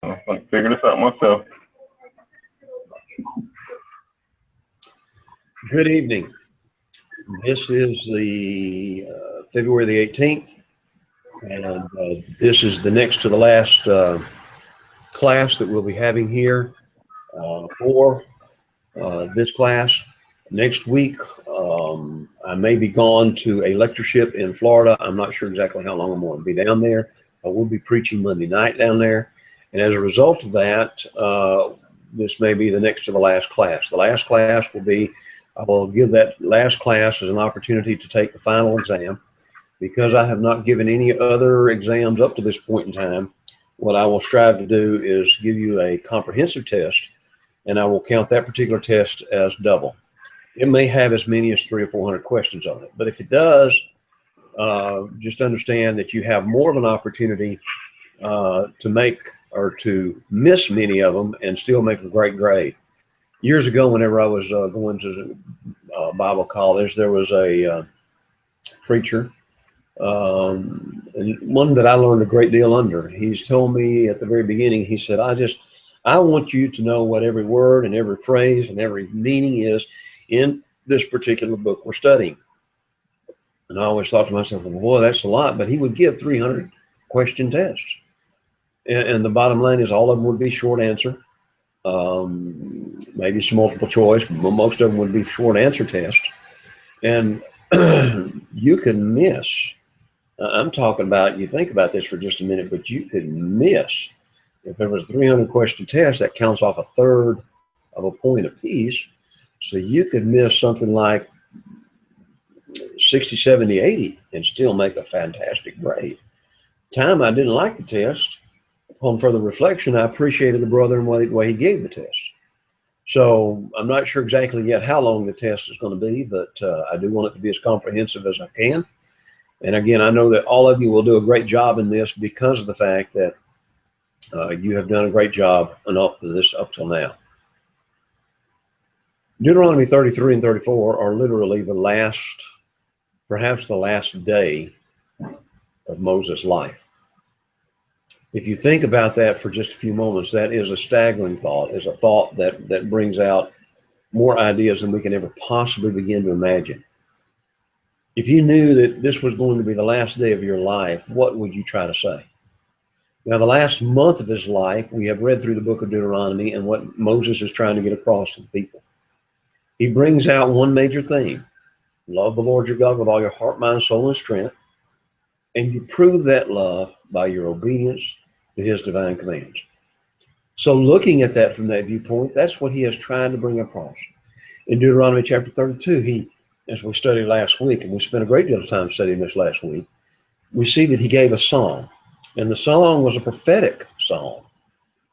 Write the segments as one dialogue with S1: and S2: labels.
S1: I'm going to figure this out myself.
S2: Good evening. This is the February the 18th, and this is the next to the last class that we'll be having here for this class. Next week, I may be gone to a lectureship in Florida. I'm not sure exactly how long I'm going to be down there. I will be preaching Monday night down there. And as a result of that, this may be the next to the last class. The last class will be, I will give that last class as an opportunity to take the final exam. Because I have not given any other exams up to this point in time, what I will strive to do is give you a comprehensive test, and I will count that particular test as double. It may have as many as 300 or 400 questions on it, but if it does, just understand that you have more of an opportunity to make or to miss many of them and still make a great grade. Years ago, whenever I was going to Bible college, there was a preacher, and one that I learned a great deal under. He's told me at the very beginning, he said, I want you to know what every word and every phrase and every meaning is in this particular book we're studying. And I always thought to myself, well, boy, that's a lot, but he would give 300 question tests. And the bottom line is all of them would be short answer, maybe some multiple choice, but most of them would be short answer tests. And you can miss, I'm talking about, you think about this for just a minute, but you could miss, if there was a 300 question test, that counts off a third of a point apiece. So you could miss something like 60, 70, 80 and still make a fantastic grade. Time I didn't like the test. Upon further reflection, I appreciated the brother and the way he gave the test. So I'm not sure exactly yet how long the test is going to be, but I do want it to be as comprehensive as I can. And again, I know that all of you will do a great job in this because of the fact that you have done a great job up till now. Deuteronomy 33 and 34 are literally the last, perhaps the last day of Moses' life. If you think about that for just a few moments, that is a staggering thought, is a thought that brings out more ideas than we can ever possibly begin to imagine. If you knew that this was going to be the last day of your life, what would you try to say? Now, the last month of his life, we have read through the book of Deuteronomy and what Moses is trying to get across to the people. He brings out one major theme: love the Lord your God with all your heart, mind, soul, and strength. And you prove that love by your obedience to his divine commands. So looking at that from that viewpoint, that's what he is trying to bring across. In Deuteronomy chapter 32, as we studied last week, and we spent a great deal of time studying this last week, we see that he gave a song. And the song was a prophetic song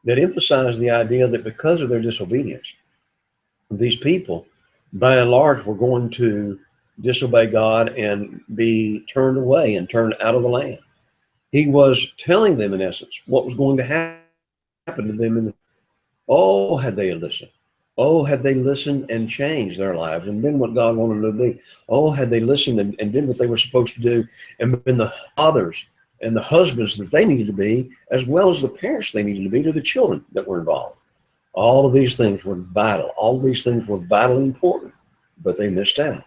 S2: that emphasized the idea that because of their disobedience, these people, by and large, were going to disobey God and be turned away and turned out of the land. He was telling them, in essence, what was going to happen to them. Oh, had they listened. Oh, had they listened and changed their lives and been what God wanted them to be. Oh, had they listened and did what they were supposed to do and been the fathers and the husbands that they needed to be, as well as the parents they needed to be to the children that were involved. All of these things were vital. All of these things were vitally important, but they missed out.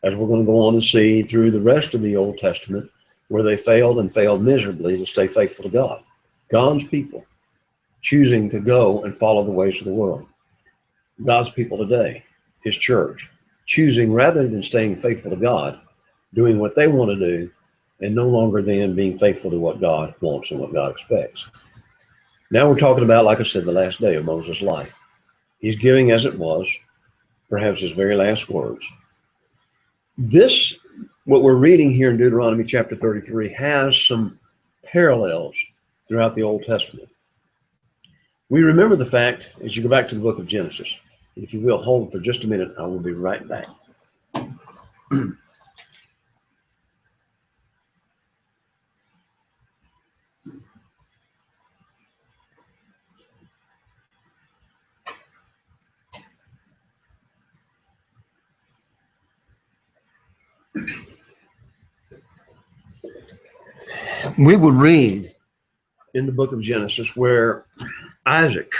S2: As we're going to go on and see through the rest of the Old Testament, where they failed and failed miserably to stay faithful to God. God's people choosing to go and follow the ways of the world. God's people today, his church, choosing rather than staying faithful to God, doing what they want to do, and no longer then being faithful to what God wants and what God expects. Now we're talking about, like I said, the last day of Moses' life. He's giving, as it was, perhaps his very last words. This, what we're reading here in Deuteronomy chapter 33, has some parallels throughout the Old Testament. We remember the fact, as you go back to the book of Genesis, if you will, hold for just a minute, I will be right back. We would read in the book of Genesis where Isaac,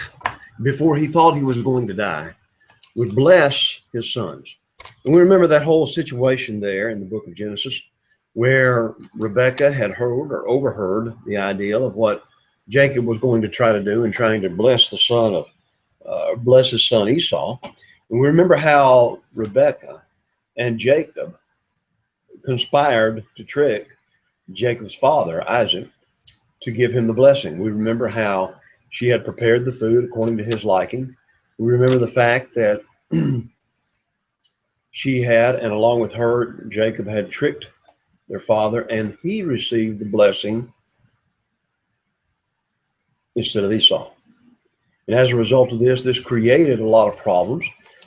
S2: before he thought he was going to die, would bless his sons. And we remember that whole situation there in the book of Genesis, where Rebekah had heard or overheard the idea of what Jacob was going to try to do in trying to bless the son of, bless his son Esau. And we remember how Rebekah and Jacob conspired to trick Jacob's father, Isaac, to give him the blessing. We remember how she had prepared the food according to his liking. We remember the fact that she had, and along with her, Jacob had tricked their father, and he received the blessing instead of Esau. And as a result of this created a lot of problems.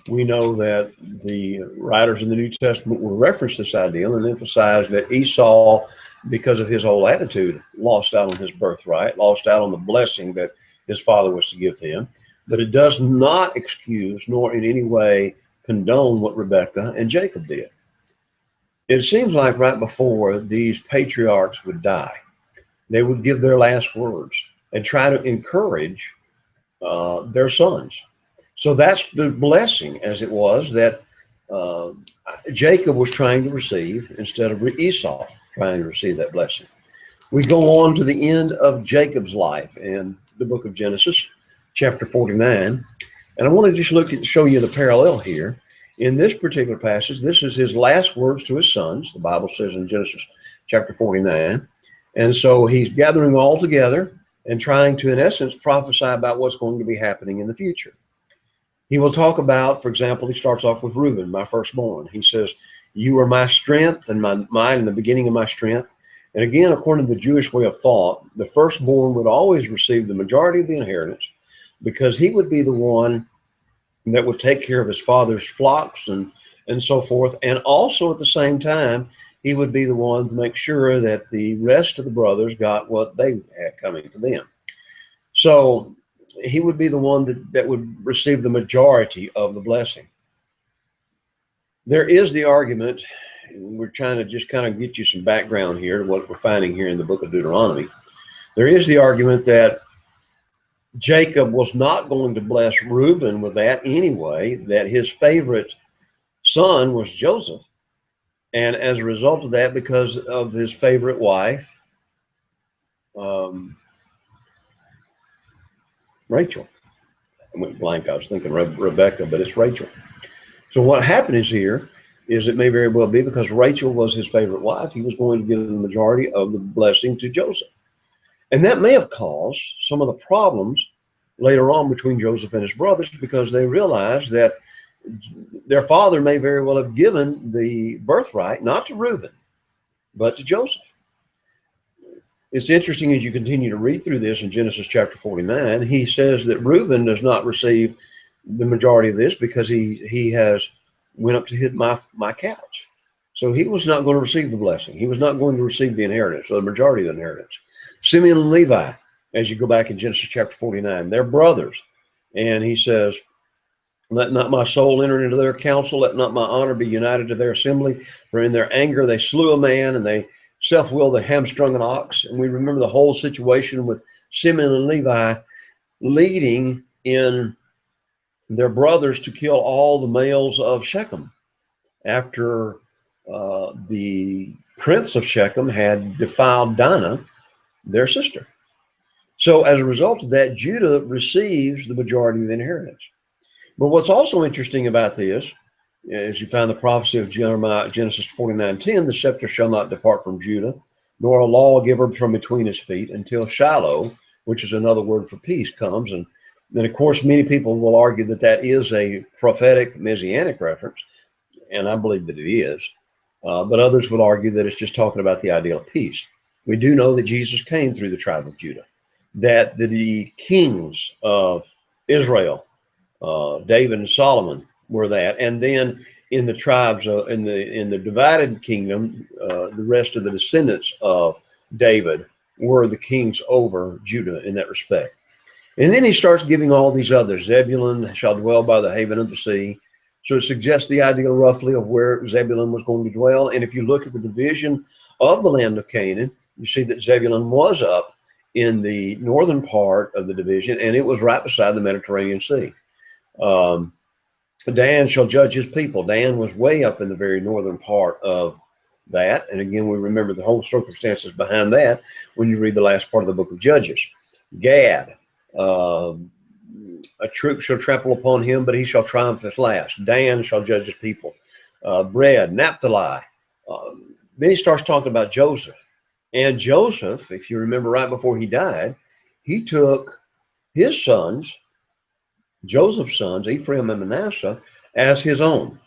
S2: We know that the writers in the New Testament will reference this ideal and emphasize that Esau, because of his whole attitude, lost out on his birthright, lost out on the blessing that his father was to give them. But it does not excuse nor in any way condone what Rebekah and Jacob did. It seems like right before these patriarchs would die, they would give their last words and try to encourage their sons. So that's the blessing, as it was, that Jacob was trying to receive instead of Esau trying to receive that blessing. We go on to the end of Jacob's life in the book of Genesis, chapter 49. And I want to just show you the parallel here. In this particular passage, this is his last words to his sons, the Bible says in Genesis chapter 49. And so he's gathering all together and trying to, in essence, prophesy about what's going to be happening in the future. He will talk about, for example, he starts off with Reuben, my firstborn. He says, "You are my strength and my might and the beginning of my strength." And again, according to the Jewish way of thought, the firstborn would always receive the majority of the inheritance because he would be the one that would take care of his father's flocks and so forth. And also at the same time, he would be the one to make sure that the rest of the brothers got what they had coming to them. So he would be the one that would receive the majority of the blessing. There is the argument, we're trying to just kind of get you some background here to what we're finding here in the book of Deuteronomy. There is the argument that Jacob was not going to bless Reuben with that anyway, that his favorite son was Joseph. And as a result of that, because of his favorite wife, Rachel. I went blank. I was thinking Rebecca, but it's Rachel. So what happened is it may very well be because Rachel was his favorite wife, he was going to give the majority of the blessing to Joseph. And that may have caused some of the problems later on between Joseph and his brothers because they realized that their father may very well have given the birthright, not to Reuben, but to Joseph. It's interesting as you continue to read through this in Genesis chapter 49, he says that Reuben does not receive the majority of this because he has went up to hit my couch. So he was not going to receive the blessing. He was not going to receive the inheritance or the majority of the inheritance. Simeon and Levi, as you go back in Genesis chapter 49, they're brothers. And he says, "Let not my soul enter into their council. Let not my honor be united to their assembly. For in their anger they slew a man, and they self-willed they hamstrung an ox." And we remember the whole situation with Simeon and Levi leading in their brothers to kill all the males of Shechem after the prince of Shechem had defiled Dinah, their sister. So as a result of that, Judah receives the majority of the inheritance. But what's also interesting about this, as you find the prophecy of Jeremiah, Genesis 49:10, "The scepter shall not depart from Judah, nor a lawgiver from between his feet, until Shiloh," which is another word for peace, comes. And then, of course, many people will argue that that is a prophetic messianic reference, and I believe that it is. But others would argue that it's just talking about the idea of peace. We do know that Jesus came through the tribe of Judah, that the kings of Israel, David and Solomon, were that, and then in the tribes in the divided kingdom, the rest of the descendants of David were the kings over Judah in that respect. And then he starts giving all these others. Zebulun shall dwell by the haven of the sea. So it suggests the idea roughly of where Zebulun was going to dwell. And if you look at the division of the land of Canaan, you see that Zebulun was up in the northern part of the division, and it was right beside the Mediterranean Sea. Dan shall judge his people. Dan was way up in the very northern part of that. And again, we remember the whole circumstances behind that when you read the last part of the book of Judges. Gad, a troop shall trample upon him, but he shall triumph at last. Dan shall judge his people. Bread, Naphtali. Then he starts talking about Joseph. And Joseph, if you remember right before he died, he took his sons, Joseph's sons, Ephraim and Manasseh, as his own.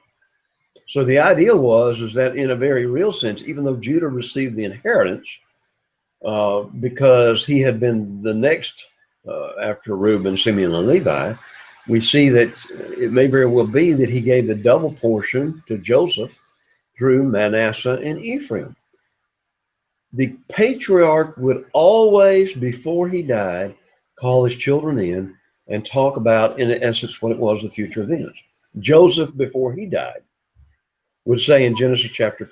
S2: So the idea was that in a very real sense, even though Judah received the inheritance, because he had been the next after Reuben, Simeon, and Levi, we see that it may very well be that he gave the double portion to Joseph through Manasseh and Ephraim. The patriarch would always, before he died, call his children in and talk about, in essence, what it was, the future events. Joseph, before he died, would say in Genesis chapter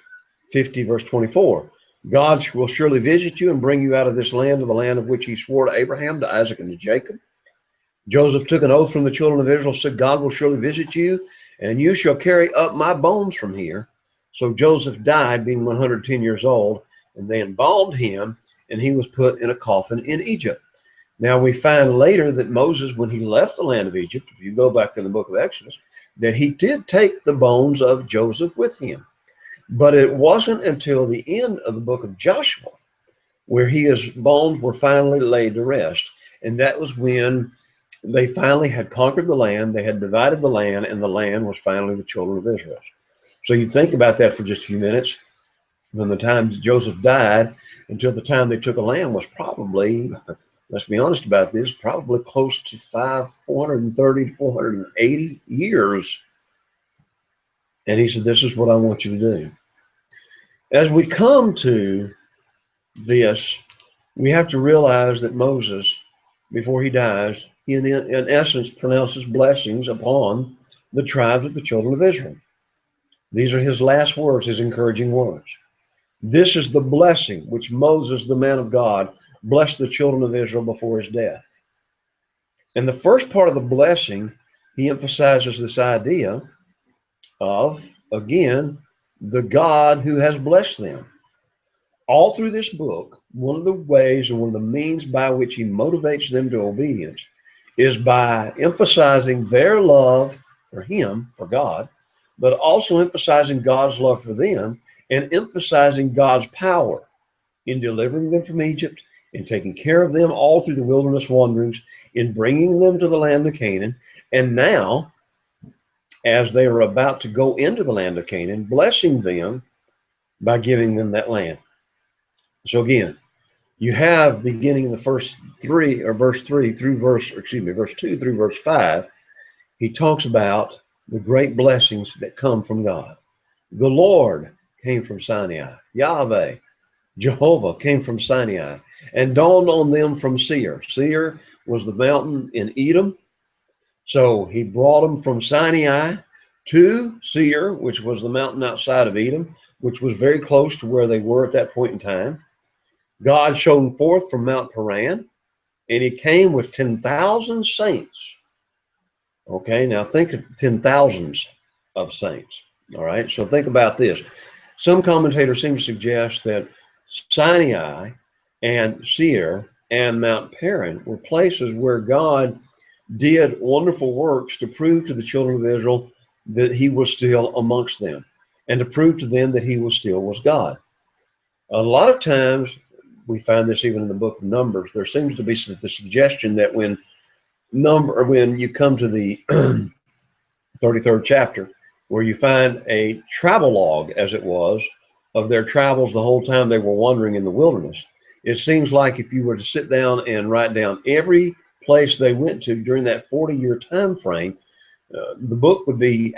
S2: 50, verse 24, God will surely visit you and bring you out of this land, to the land of which he swore to Abraham, to Isaac, and to Jacob. Joseph took an oath from the children of Israel, said, God will surely visit you, and you shall carry up my bones from here. So Joseph died, being 110 years old, and they embalmed him, and he was put in a coffin in Egypt. Now we find later that Moses, when he left the land of Egypt, if you go back in the book of Exodus, that he did take the bones of Joseph with him. But it wasn't until the end of the book of Joshua where his bones were finally laid to rest. And that was when they finally had conquered the land, they had divided the land, and the land was finally the children of Israel. So you think about that for just a few minutes. From the time Joseph died until the time they took a land was probably, let's be honest about this, probably close to 430 to 480 years. And he said, this is what I want you to do. As we come to this, we have to realize that Moses, before he dies, he in essence pronounces blessings upon the tribes of the children of Israel. These are his last words, his encouraging words. This is the blessing which Moses, the man of God, blessed the children of Israel before his death. And the first part of the blessing, he emphasizes this idea of, again, the God who has blessed them. All through this book, one of the ways and one of the means by which he motivates them to obedience is by emphasizing their love for him, for God, but also emphasizing God's love for them and emphasizing God's power in delivering them from Egypt, in taking care of them all through the wilderness wanderings, in bringing them to the land of Canaan, and now, as they are about to go into the land of Canaan, blessing them by giving them that land. So again, you have beginning in the first three, or verse 2 through verse 5, he talks about the great blessings that come from God. The Lord came from Sinai. Yahweh, Jehovah, came from Sinai and dawned on them from Seir. Seir was the mountain in Edom. So he brought them from Sinai to Seir, which was the mountain outside of Edom, which was very close to where they were at that point in time. God shone forth from Mount Paran, and he came with 10,000 saints. Okay, now think of 10,000s of saints. All right, so think about this. Some commentators seem to suggest that Sinai and Seir and Mount Paran were places where God did wonderful works to prove to the children of Israel that he was still amongst them and to prove to them that he was God. A lot of times, we find this even in the book of Numbers, there seems to be the suggestion that when you come to the 33rd chapter, where you find a travel log, as it was, of their travels the whole time they were wandering in the wilderness, it seems like if you were to sit down and write down every place they went to during that 40-year time frame, the book would be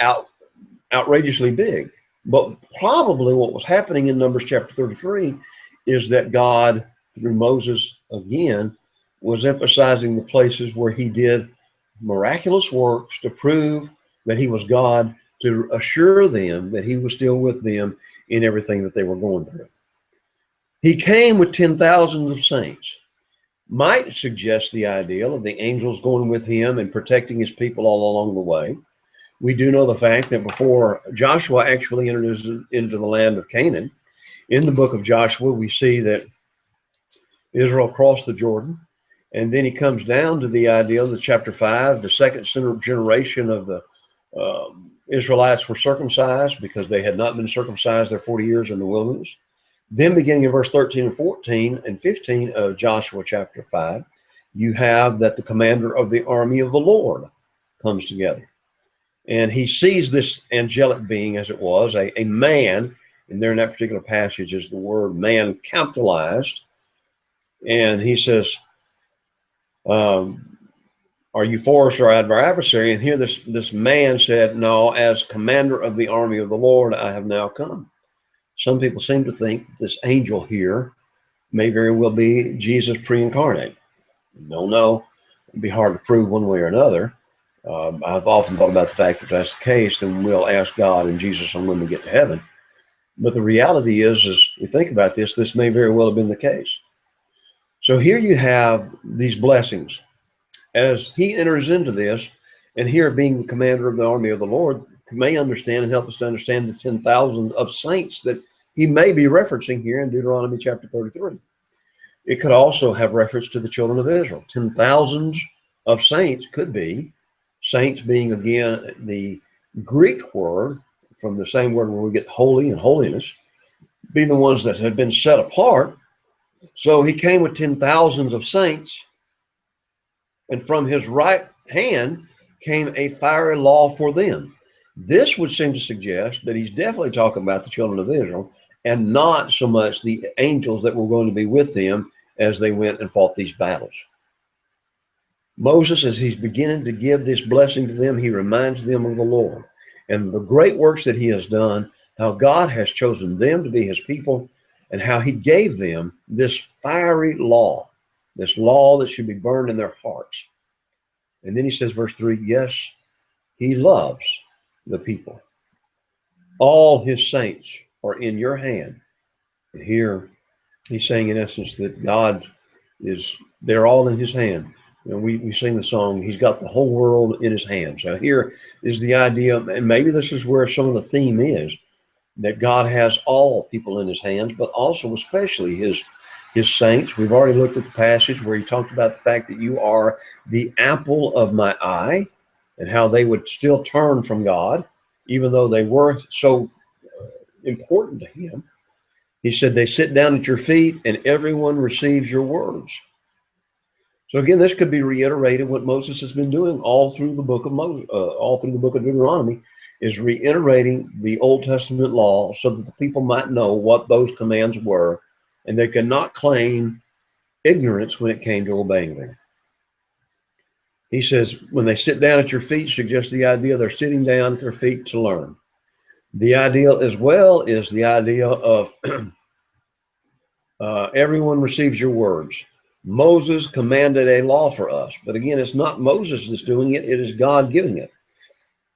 S2: outrageously big. But probably what was happening in Numbers chapter 33 is that God, through Moses again, was emphasizing the places where he did miraculous works to prove that he was God, to assure them that he was still with them in everything that they were going through. He came with 10,000 of saints. might suggest the ideal of the angels going with him and protecting his people all along the way. We do know the fact that before Joshua actually enters into the land of Canaan, in the book of Joshua, we see that Israel crossed the Jordan, and then he comes down to the idea of the chapter 5, the second generation of the Israelites were circumcised because they had not been circumcised their 40 years in the wilderness. Then beginning in verse 13 and 14 and 15 of Joshua chapter 5, you have that the commander of the army of the Lord comes together. And he sees this angelic being, as it was, a man, and there in that particular passage is the word man capitalized. And he says, are you for us or our adversary? And here this man said, no, as commander of the army of the Lord, I have now come. Some people seem to think that this angel here may very well be Jesus pre-incarnate. Don't know. It'd be hard to prove one way or another. I've often thought about the fact that if that's the case, then we'll ask God and Jesus on when we get to heaven. But the reality is we think about this may very well have been the case. So here you have these blessings. As he enters into this, and here being the commander of the army of the Lord, may understand and help us to understand the 10,000 of saints that he may be referencing here in Deuteronomy chapter 33. It could also have reference to the children of Israel. 10,000s of saints could be, saints being again the Greek word from the same word where we get holy and holiness, being the ones that had been set apart. So he came with 10,000s of saints, and from his right hand came a fiery law for them. This would seem to suggest that he's definitely talking about the children of Israel and not so much the angels that were going to be with them as they went and fought these battles. Moses, as he's beginning to give this blessing to them, he reminds them of the Lord and the great works that he has done, how God has chosen them to be his people, and how he gave them this fiery law, this law that should be burned in their hearts. And then he says, verse 3, yes, he loves the people. All his saints are in your hand. And here he's saying, in essence, that God they're all in his hand. And we sing the song, he's got the whole world in his hand. So here is the idea, and maybe this is where some of the theme is, that God has all people in his hands, but also especially his saints. We've already looked at the passage where he talked about the fact that you are the apple of my eye, and how they would still turn from God, even though they were so important to him. He said, they sit down at your feet and everyone receives your words. So again, this could be reiterated what Moses has been doing all through the book of all through the book of Deuteronomy, is reiterating the Old Testament law so that the people might know what those commands were, and they could not claim ignorance when it came to obeying them. He says, when they sit down at your feet, suggests the idea they're sitting down at their feet to learn. The idea as well is the idea of everyone receives your words. Moses commanded a law for us, but again, it's not Moses that's doing it, it is God giving it.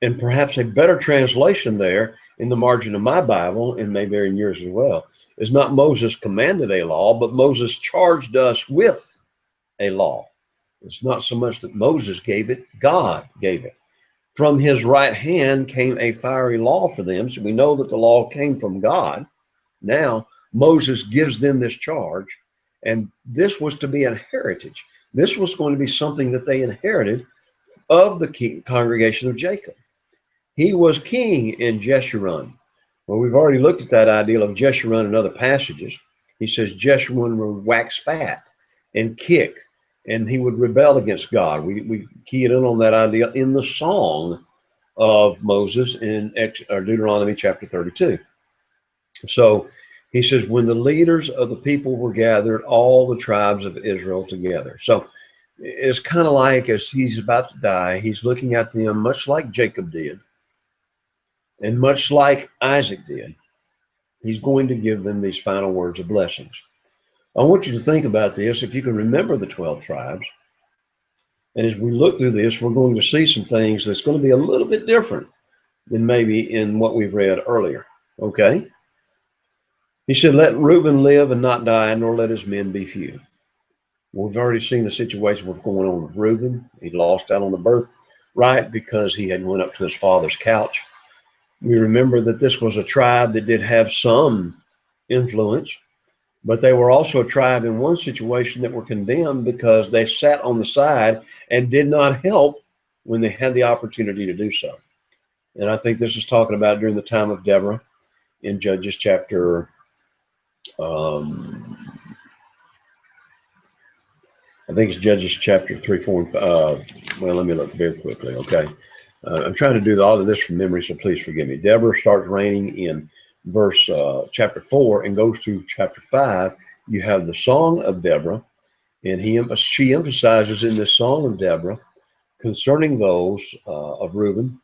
S2: And perhaps a better translation there in the margin of my Bible, and maybe in yours as well, is not Moses commanded a law, but Moses charged us with a law. It's not so much that Moses gave it, God gave it. From his right hand came a fiery law for them. So we know that the law came from God. Now Moses gives them this charge, and this was to be a heritage. This was going to be something that they inherited of the congregation of Jacob. He was king in Jeshurun. Well, we've already looked at that ideal of Jeshurun in other passages. He says Jeshurun would wax fat and kick, and he would rebel against God. We keyed in on that idea in the song of Moses in Deuteronomy chapter 32. So he says, when the leaders of the people were gathered, all the tribes of Israel together. So it's kind of like as he's about to die, he's looking at them much like Jacob did, and much like Isaac did. He's going to give them these final words of blessings. I want you to think about this. If you can remember the 12 tribes, and as we look through this, we're going to see some things that's going to be a little bit different than maybe in what we've read earlier. Okay? He said, let Reuben live and not die, nor let his men be few. We've already seen the situation what's going on with Reuben. He lost out on the birthright because he had went up to his father's couch. We remember that this was a tribe that did have some influence, but they were also a tribe in one situation that were condemned because they sat on the side and did not help when they had the opportunity to do so. And I think this is talking about during the time of Deborah in Judges chapter, I think it's Judges chapter 3, 4, and 5. Well, let me look very quickly, okay? I'm trying to do all of this from memory, so please forgive me. Deborah starts reigning in chapter 4 and goes to chapter 5. You have the Song of Deborah, and she emphasizes in this Song of Deborah concerning those of Reuben.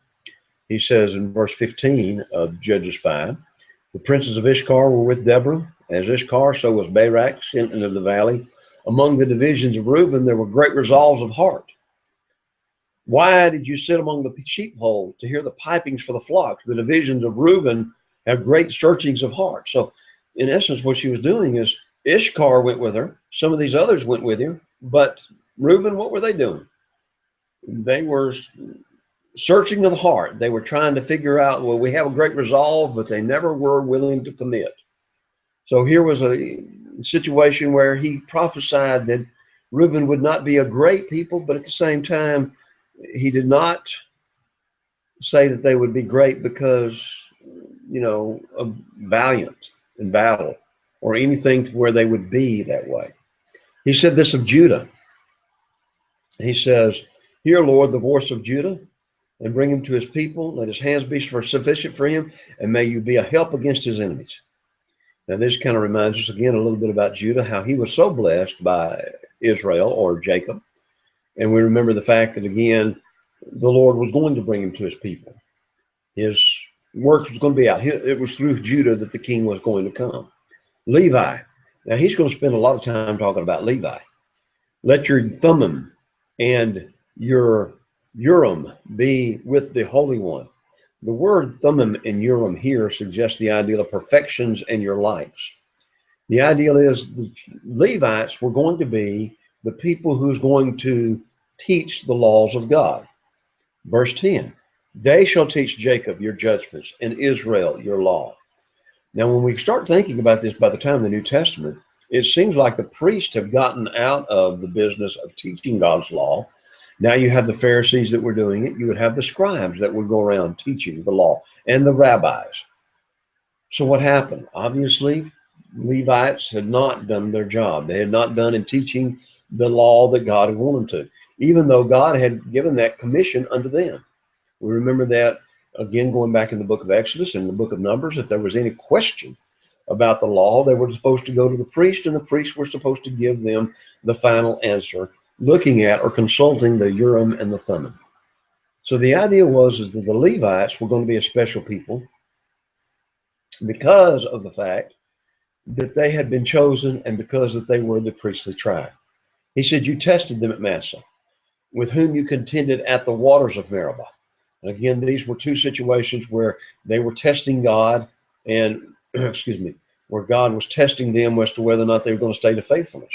S2: He says in verse 15 of Judges 5, the princes of Ishkar were with Deborah. As Ishkar, so was Barak, sentinel of the valley. Among the divisions of Reuben, there were great resolves of heart. Why did you sit among the sheepfold to hear the pipings for the flocks? The divisions of Reuben have great searchings of heart. So, in essence, what she was doing is Ishkar went with her. Some of these others went with her. But Reuben, what were they doing? They were searching of the heart. They were trying to figure out, well, we have a great resolve, but they never were willing to commit. So here was a situation where he prophesied that Reuben would not be a great people, but at the same time, he did not say that they would be great because, of valiant in battle or anything to where they would be that way. He said this of Judah. He says, hear, Lord, the voice of Judah, and bring him to his people. Let his hands be sufficient for him, and may you be a help against his enemies. Now, this kind of reminds us again a little bit about Judah, how he was so blessed by Israel or Jacob. And we remember the fact that, again, the Lord was going to bring him to his people. His work was going to be out. It was through Judah that the king was going to come. Levi. Now, he's going to spend a lot of time talking about Levi. Let your Thummim and your Urim be with the Holy One. The word Thummim and Urim here suggests the ideal of perfections and your lights. The ideal is the Levites were going to be the people who's going to teach the laws of God. Verse 10, they shall teach Jacob your judgments and Israel your law. Now, when we start thinking about this by the time of the New Testament, it seems like the priests have gotten out of the business of teaching God's law. Now you have the Pharisees that were doing it. You would have the scribes that would go around teaching the law and the rabbis. So what happened? Obviously, Levites had not done their job. They had not done in teaching the law that God had wanted them to, even though God had given that commission unto them. We remember that, again, going back in the book of Exodus and the book of Numbers, if there was any question about the law, they were supposed to go to the priest, and the priests were supposed to give them the final answer, looking at or consulting the Urim and the Thummim. So the idea is that the Levites were going to be a special people because of the fact that they had been chosen and because that they were the priestly tribe. He said, you tested them at Massa, with whom you contended at the waters of Meribah. And again, these were two situations where they were testing God and, where God was testing them as to whether or not they were going to stay to faithfulness.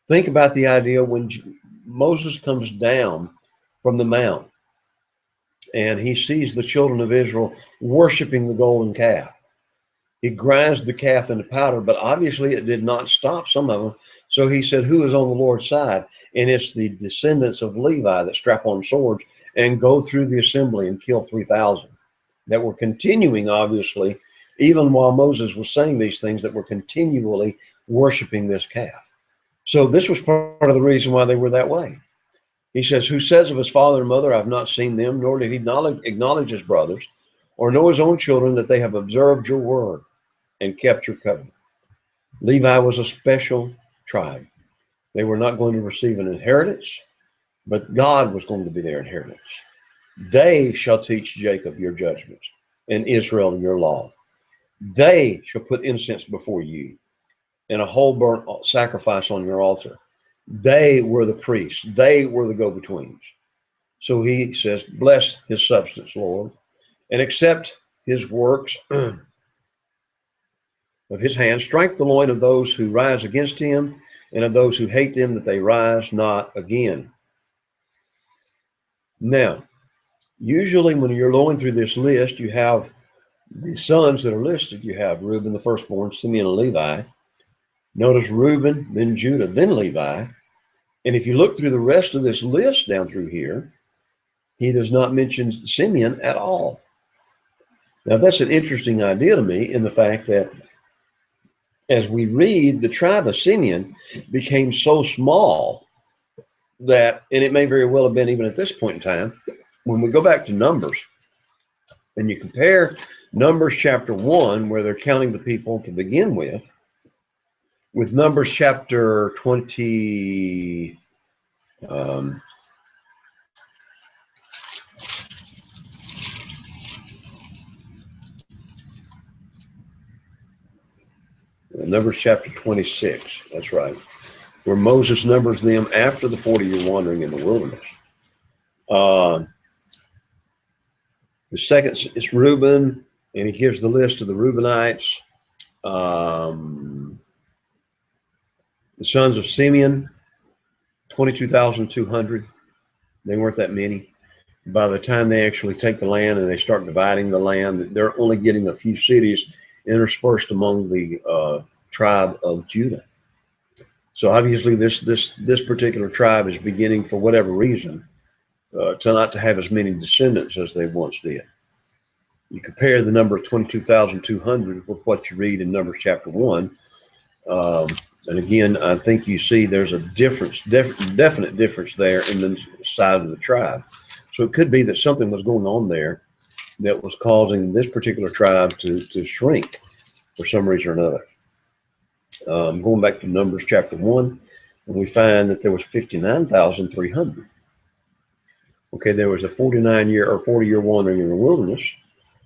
S2: Think about the idea when Moses comes down from the mount and he sees the children of Israel worshiping the golden calf. He grinds the calf into powder, but obviously it did not stop some of them. So he said, who is on the Lord's side? And it's the descendants of Levi that strap on swords and go through the assembly and kill 3,000 that were continuing, obviously, even while Moses was saying these things, that were continually worshiping this calf. So this was part of the reason why they were that way. He says, who says of his father and mother, I've not seen them, nor did he acknowledge his brothers, or know his own children, that they have observed your word and kept your covenant. Levi was a special tribe. They were not going to receive an inheritance, but God was going to be their inheritance. They shall teach Jacob your judgments and Israel your law. They shall put incense before you and a whole burnt sacrifice on your altar. They were the priests. They were the go-betweens. So he says, bless his substance, Lord, and accept his works of his hand. Strike the loin of those who rise against him. and of those who hate them, that they rise not again. Now, usually when you're going through this list, you have the sons that are listed. You have Reuben, the firstborn, Simeon, and Levi. Notice Reuben, then Judah, then Levi. And if you look through the rest of this list down through here, he does not mention Simeon at all. Now, that's an interesting idea to me, in the fact that as we read, the tribe of Simeon became so small that, and it may very well have been even at this point in time, when we go back to Numbers and you compare Numbers chapter 1, where they're counting the people to begin with Numbers chapter 20, Numbers chapter 26, that's right, where Moses numbers them after the 40-year wandering in the wilderness. The second is Reuben, and he gives the list of the Reubenites. The sons of Simeon, 22,200. They weren't that many. By the time they actually take the land and they start dividing the land, they're only getting a few cities interspersed among the tribe of Judah. So obviously this particular tribe is beginning, for whatever reason, to not to have as many descendants as they once did. You compare the number of 22,200 with what you read in Numbers chapter 1. And again, I think you see there's a definite difference there in the side of the tribe. So it could be that something was going on there that was causing this particular tribe to shrink for some reason or another. Going back to Numbers chapter 1, and we find that there was 59,300. Okay, there was a 49-year or 40-year wandering in the wilderness.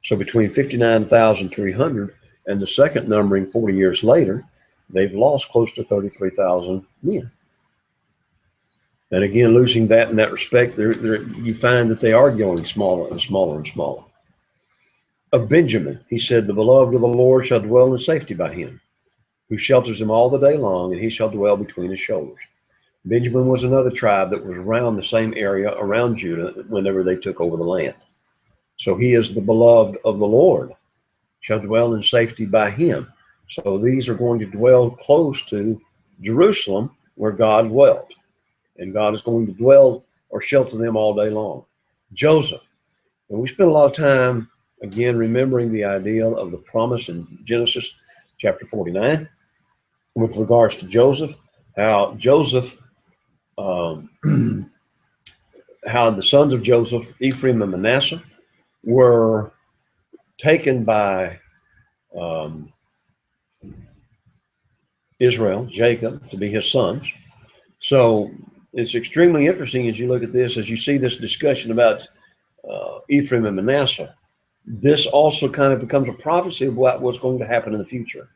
S2: So between 59,300 and the second numbering 40 years later, they've lost close to 33,000 men. And again, losing that in that respect, you find that they are going smaller and smaller and smaller. Of Benjamin, he said, the beloved of the Lord shall dwell in safety by him, who shelters him all the day long, and he shall dwell between his shoulders. Benjamin was another tribe that was around the same area around Judah whenever they took over the land. So he is the beloved of the Lord, shall dwell in safety by him. So these are going to dwell close to Jerusalem, where God dwelt. And God is going to dwell or shelter them all day long. Joseph. And we spent a lot of time, again, remembering the idea of the promise in Genesis chapter 49 with regards to Joseph, how Joseph, how the sons of Joseph, Ephraim and Manasseh, were taken by Israel, Jacob, to be his sons. So it's extremely interesting as you look at this, as you see this discussion about Ephraim and Manasseh. This also kind of becomes a prophecy about what's going to happen in the future.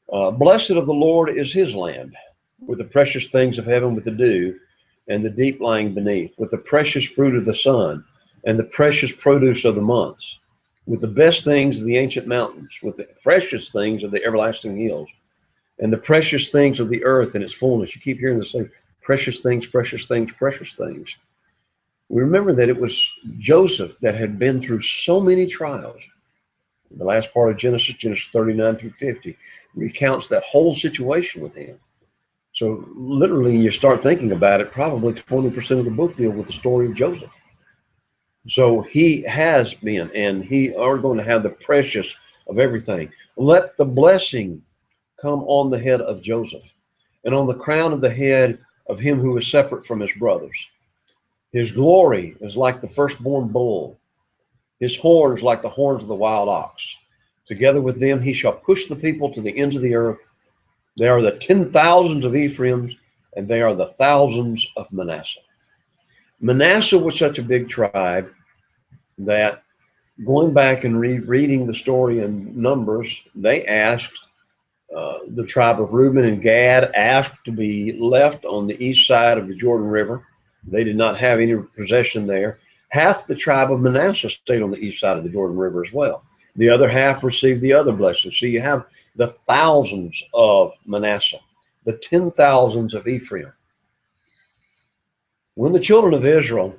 S2: Blessed of the Lord is his land, with the precious things of heaven, with the dew, and the deep lying beneath, with the precious fruit of the sun, and the precious produce of the months, with the best things of the ancient mountains, with the precious things of the everlasting hills, and the precious things of the earth and its fullness. You keep hearing this say, precious things, precious things, precious things. We remember that it was Joseph that had been through so many trials. The last part of Genesis 39 through 50, recounts that whole situation with him. So literally, you start thinking about it, probably 20% of the book deal with the story of Joseph. So he has been, and he are going to have the precious of everything. Let the blessing come on the head of Joseph, and on the crown of the head of him who is separate from his brothers. His glory is like the firstborn bull, his horns like the horns of the wild ox. Together with them he shall push the people to the ends of the earth. They are the 10,000s of Ephraim, and they are the thousands of Manasseh. Manasseh was such a big tribe that, going back and reading the story in Numbers, they asked, the tribe of Reuben and Gad asked to be left on the east side of the Jordan River. They did not have any possession there. Half the tribe of Manasseh stayed on the east side of the Jordan River as well. The other half received the other blessings. So you have the thousands of Manasseh. the 10,000s of Ephraim. When the children of Israel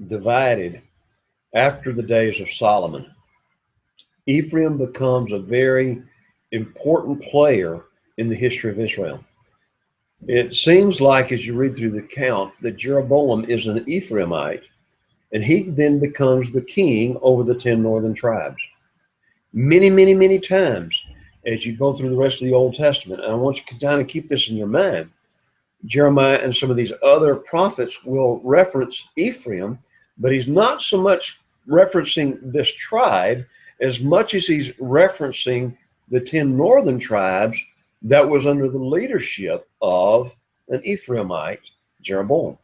S2: divided after the days of Solomon, Ephraim becomes a very important player in the history of Israel. It seems like, as you read through the account, that Jeroboam is an Ephraimite, and he then becomes the king over the 10 northern tribes. Many, many, many times as you go through the rest of the Old Testament, and I want you to kind of keep this in your mind, Jeremiah and some of these other prophets will reference Ephraim, but he's not so much referencing this tribe as much as he's referencing the 10 northern tribes that was under the leadership of an Ephraimite, Jeroboam.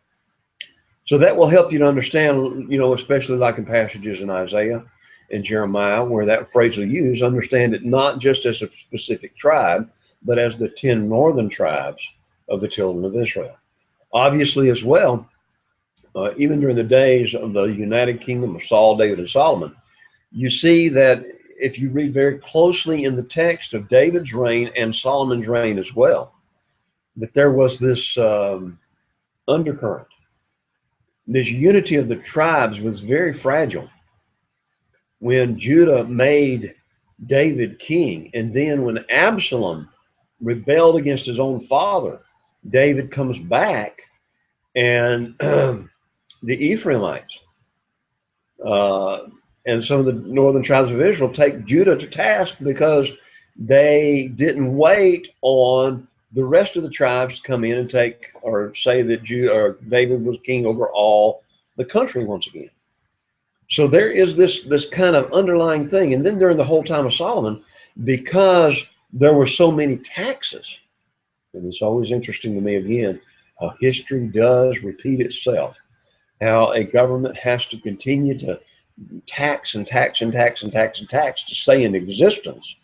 S2: So that will help you to understand, especially like in passages in Isaiah and Jeremiah, where that phrase will use, understand it not just as a specific tribe, but as the 10 northern tribes of the children of Israel. Obviously, as well, even during the days of the United Kingdom of Saul, David, and Solomon, you see that if you read very closely in the text of David's reign and Solomon's reign as well, that there was this undercurrent. This unity of the tribes was very fragile. When Judah made David king, and then when Absalom rebelled against his own father, David comes back, and the Ephraimites and some of the northern tribes of Israel take Judah to task because they didn't wait on the rest of the tribes to come in and take or say that David was king over all the country once again. So there is this kind of underlying thing. And then during the whole time of Solomon, because there were so many taxes, and it's always interesting to me again, how history does repeat itself, how a government has to continue to tax and tax and tax and tax and tax to stay in existence.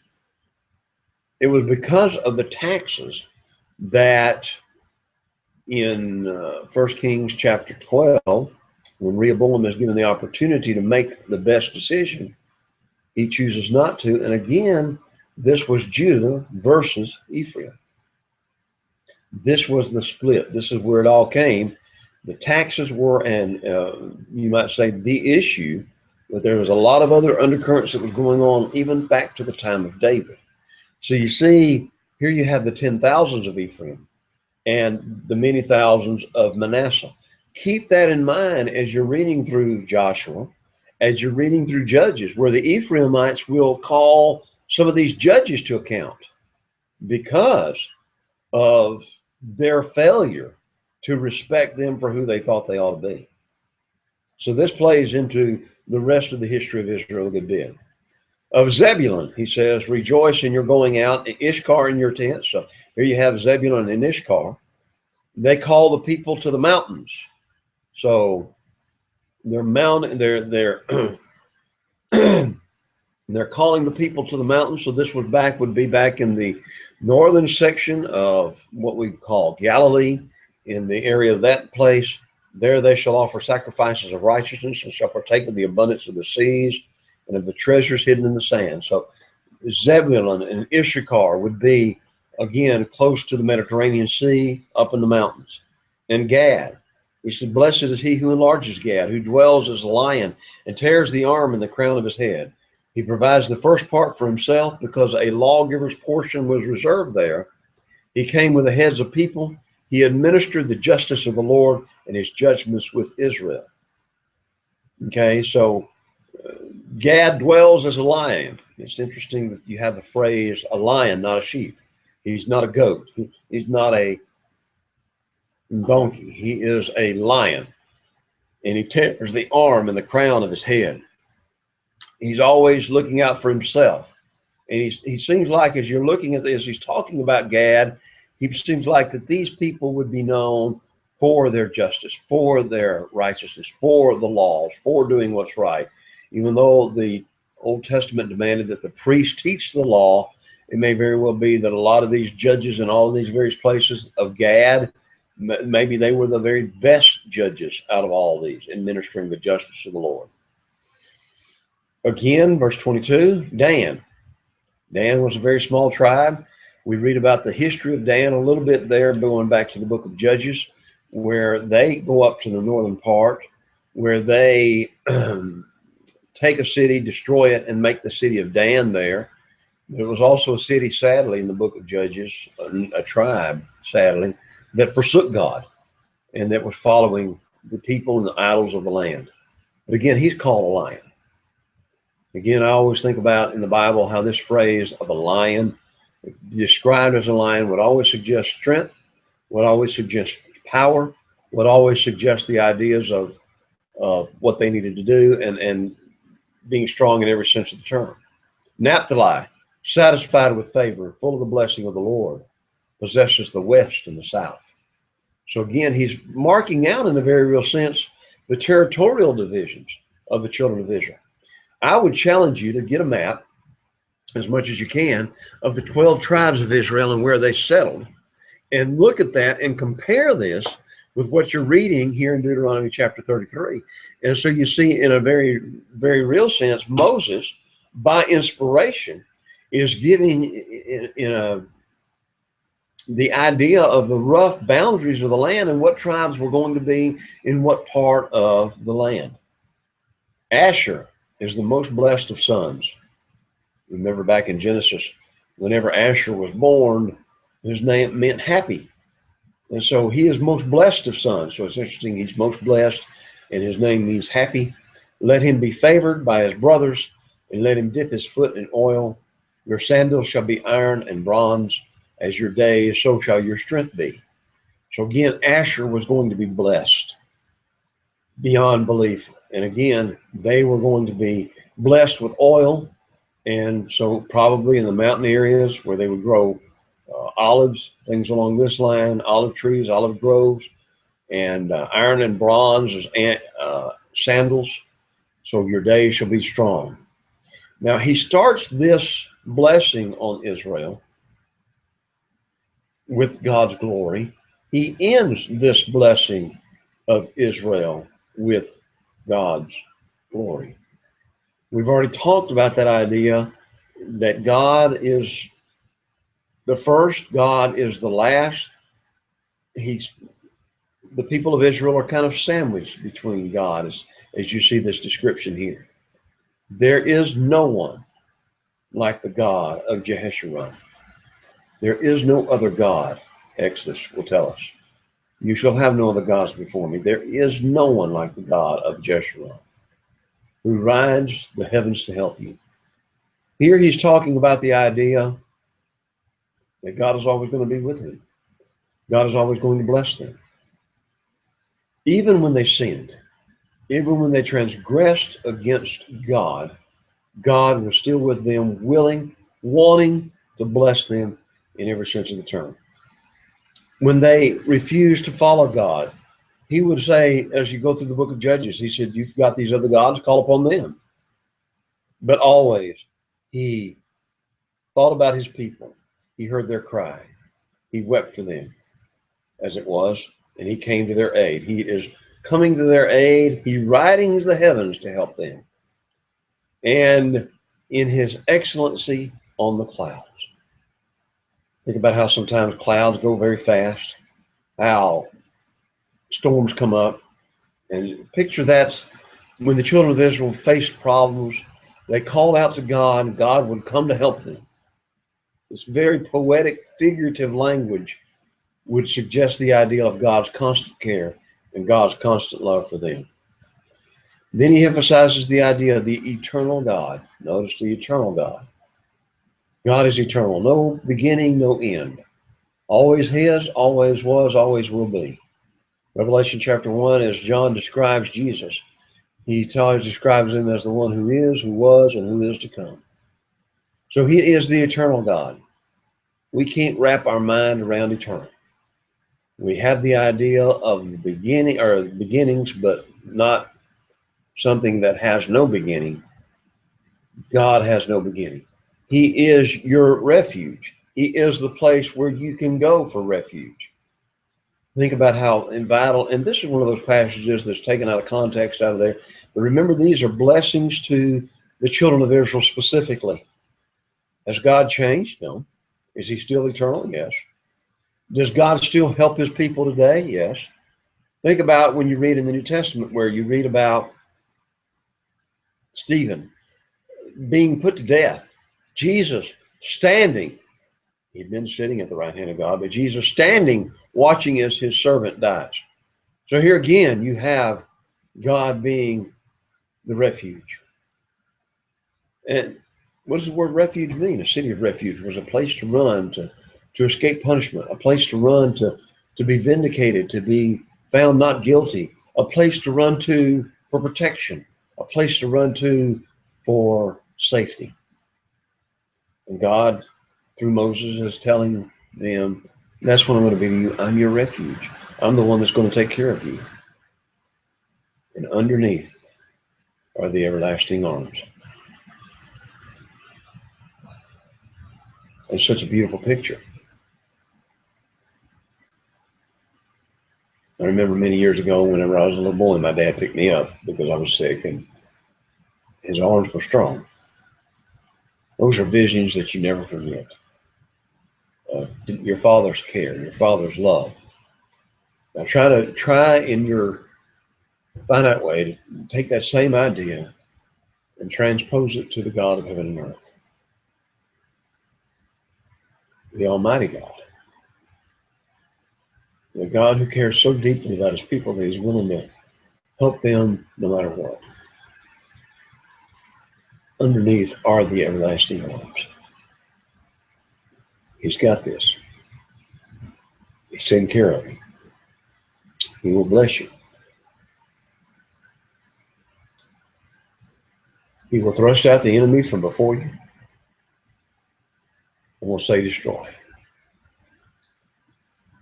S2: It was because of the taxes that in 1 Kings chapter 12, when Rehoboam is given the opportunity to make the best decision, he chooses not to. And again, this was Judah versus Ephraim. This was the split. This is where it all came. The taxes were, and you might say, the issue, but there was a lot of other undercurrents that was going on even back to the time of David. So you see, here you have the 10,000s of Ephraim and the many thousands of Manasseh. Keep that in mind as you're reading through Joshua, as you're reading through Judges, where the Ephraimites will call some of these judges to account because of their failure to respect them for who they thought they ought to be. So this plays into the rest of the history of Israel a good bit. Of Zebulun, he says, rejoice in your going out, and Ishkar in your tents. So here you have Zebulun and Ishkar. They call the people to the mountains. So they're they're calling the people to the mountains. So this would be back in the northern section of what we call Galilee, in the area of that place. There they shall offer sacrifices of righteousness and shall partake of the abundance of the seas and of the treasures hidden in the sand. So Zebulun and Issachar would be, again, close to the Mediterranean Sea, up in the mountains. And Gad, he said, blessed is he who enlarges Gad, who dwells as a lion and tears the arm and the crown of his head. He provides the first part for himself because a lawgiver's portion was reserved there. He came with the heads of people. He administered the justice of the Lord and his judgments with Israel. Okay, so Gad dwells as a lion. It's interesting that you have the phrase a lion, not a sheep. He's not a goat. He's not a donkey. He is a lion. And he tears the arm and the crown of his head. He's always looking out for himself. And he seems like, as you're looking at this, he's talking about Gad. He seems like that these people would be known for their justice, for their righteousness, for the laws, for doing what's right. Even though the Old Testament demanded that the priests teach the law, it may very well be that a lot of these judges in all of these various places of Gad, maybe they were the very best judges out of all these, administering the justice of the Lord. Again, verse 22, Dan. Dan was a very small tribe, We read about the history of Dan a little bit there, going back to the book of Judges, where they go up to the northern part, where they take a city, destroy it, and make the city of Dan there. There was also a city, sadly, in the book of Judges, a tribe, sadly, that forsook God and that was following the people and the idols of the land. But again, he's called a lion. Again, I always think about in the Bible how this phrase of a lion, described as a lion, would always suggest strength, would always suggest power, would always suggest the ideas of what they needed to do and being strong in every sense of the term. Naphtali, satisfied with favor, full of the blessing of the Lord, possesses the west and the south. So again, he's marking out in a very real sense the territorial divisions of the children of Israel. I would challenge you to get a map, as much as you can, of the 12 tribes of Israel and where they settled, and look at that and compare this with what you're reading here in Deuteronomy chapter 33. And so you see, in a very, very real sense, Moses, by inspiration, is giving the idea of the rough boundaries of the land and what tribes were going to be in what part of the land. Asher is the most blessed of sons. Remember back in Genesis, whenever Asher was born, his name meant happy. And so he is most blessed of sons. So it's interesting, he's most blessed, and his name means happy. Let him be favored by his brothers, and let him dip his foot in oil. Your sandals shall be iron and bronze. As your days, so shall your strength be. So again, Asher was going to be blessed beyond belief. And again, they were going to be blessed with oil. And so probably in the mountain areas where they would grow olives, things along this line, olive trees, olive groves, and iron and bronze as sandals. So your days shall be strong. Now he starts this blessing on Israel with God's glory. He ends this blessing of Israel with God's glory. We've already talked about that idea that God is the first, God is the last. The people of Israel are kind of sandwiched between God, as you see this description here. There is no one like the God of Jeshurun. There is no other God, Exodus will tell us. You shall have no other gods before me. There is no one like the God of Jeshurun, who rides the heavens to help you. Here he's talking about the idea that God is always going to be with him. God is always going to bless them. Even when they sinned, even when they transgressed against God, God was still with them, willing, wanting to bless them in every sense of the term. When they refused to follow God, he would say, as you go through the book of Judges, he said, you've got these other gods, call upon them. But always, he thought about his people. He heard their cry. He wept for them, as it was, and he came to their aid. He is coming to their aid. He riding the heavens to help them. And in his excellency on the clouds. Think about how sometimes clouds go very fast, how storms come up. And picture that when the children of Israel faced problems, they called out to God, and God would come to help them. This very poetic, figurative language would suggest the idea of God's constant care and God's constant love for them. Then he emphasizes the idea of the eternal God. Notice the eternal God. God is eternal, no beginning, no end. Always his, always was, always will be. Revelation chapter 1, as John describes Jesus, he describes him as the one who is, who was, and who is to come. So he is the eternal God. We can't wrap our mind around eternal. We have the idea of the beginning, or beginnings, but not something that has no beginning. God has no beginning. He is your refuge. He is the place where you can go for refuge. Think about how vital, and this is one of those passages that's taken out of context out of there. But remember, these are blessings to the children of Israel specifically. Has God changed? No. Is he still eternal? Yes. Does God still help his people today? Yes. Think about when you read in the New Testament where you read about Stephen being put to death, Jesus standing. He'd been sitting at the right hand of God, but Jesus standing, watching as his servant dies. So here again, you have God being the refuge. And what does the word refuge mean? A city of refuge was a place to run, to escape punishment, a place to run, to be vindicated, to be found not guilty, a place to run to for protection, a place to run to for safety. And God, through Moses, is telling them, that's what I'm going to be to you. I'm your refuge. I'm the one that's going to take care of you. And underneath are the everlasting arms. It's such a beautiful picture. I remember many years ago, whenever I was a little boy, my dad picked me up because I was sick, and his arms were strong. Those are visions that you never forget. Your father's care, your father's love. Now try in your finite way to take that same idea and transpose it to the God of heaven and earth, the Almighty God, the God who cares so deeply about his people that he's willing to help them no matter what. Underneath are the everlasting arms. He's got this. He's taking care of you. He will bless you. He will thrust out the enemy from before you and will say, destroy.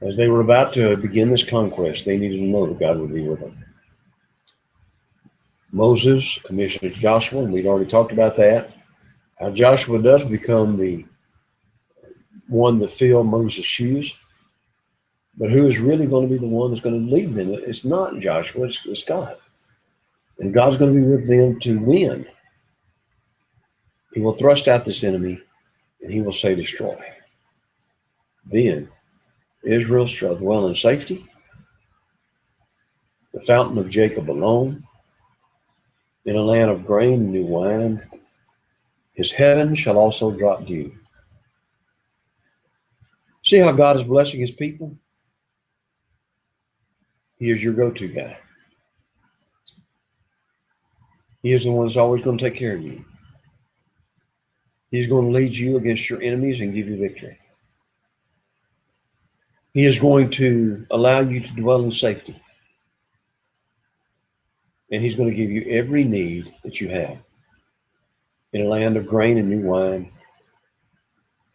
S2: As they were about to begin this conquest, they needed to know that God would be with them. Moses commissions Joshua, and we'd already talked about that. How Joshua does become the one to fill Moses' shoes. But who is really going to be the one that's going to lead them? It's not Joshua, it's God. And God's going to be with them to win. He will thrust out this enemy, and he will say, destroy. Then Israel shall dwell in safety, the fountain of Jacob alone, in a land of grain and new wine. His heaven shall also drop dew. See how God is blessing his people? He is your go-to guy. He is the one that's always going to take care of you. He's going to lead you against your enemies and give you victory. He is going to allow you to dwell in safety. And he's going to give you every need that you have. In a land of grain and new wine,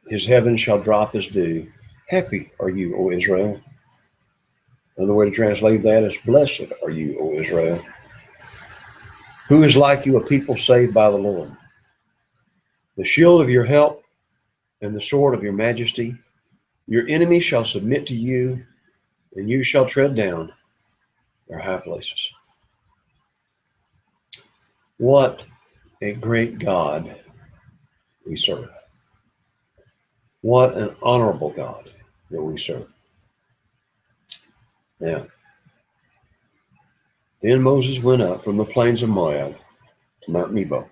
S2: his heaven shall drop as dew. Happy are you, O Israel. Another way to translate that is, blessed are you, O Israel. Who is like you, a people saved by the Lord? The shield of your help and the sword of your majesty. Your enemy shall submit to you, and you shall tread down their high places. What a great God we serve. What an honorable God that we serve. Now, then Moses went up from the plains of Moab to Mount Nebo,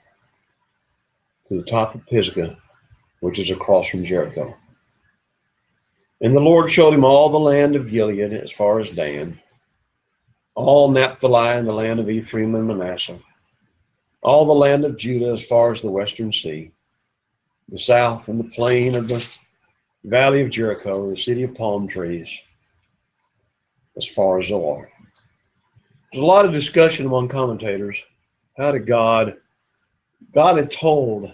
S2: to the top of Pisgah, which is across from Jericho. And the Lord showed him all the land of Gilead as far as Dan, all Naphtali and the land of Ephraim and Manasseh, all the land of Judah as far as the western sea, the south and the plain of the valley of Jericho, the city of palm trees, as far as Zoar. There's a lot of discussion among commentators. How did God had told